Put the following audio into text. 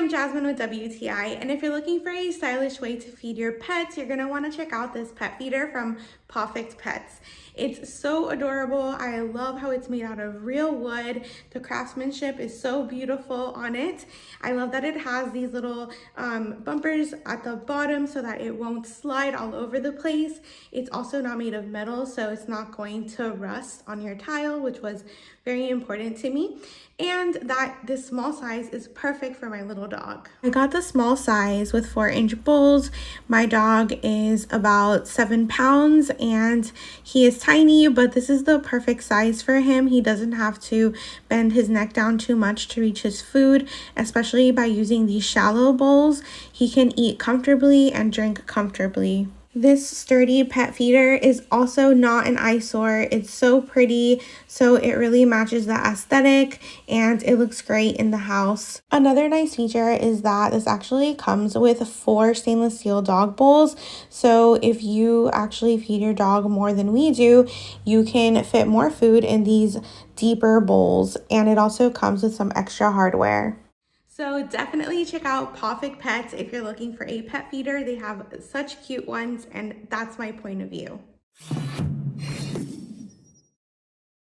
I'm Jasmine with WTI, and if you're looking for a stylish way to feed your pets, you're gonna wanna check out this pet feeder from Pawfect Pets. It's so adorable. I love how it's made out of real wood. The craftsmanship is so beautiful on it. I love that it has these little bumpers at the bottom so that it won't slide all over the place. It's also not made of metal, so it's not going to rust on your tile, which was very important to me. And that this small size is perfect for my little dog. I got the small size with 4-inch bowls. My dog is about 7 pounds and he is tiny, but this is the perfect size for him. He doesn't have to bend his neck down too much to reach his food, especially by using these shallow bowls. He can eat comfortably and drink comfortably. This sturdy pet feeder is also not an eyesore. It's so pretty, so it really matches the aesthetic and it looks great in the house. Another nice feature is that this actually comes with 4 stainless steel dog bowls. So if you actually feed your dog more than we do, you can fit more food in these deeper bowls, and it also comes with some extra hardware. So definitely check out Pawfect Pets if you're looking for a pet feeder. They have such cute ones, and that's my point of view.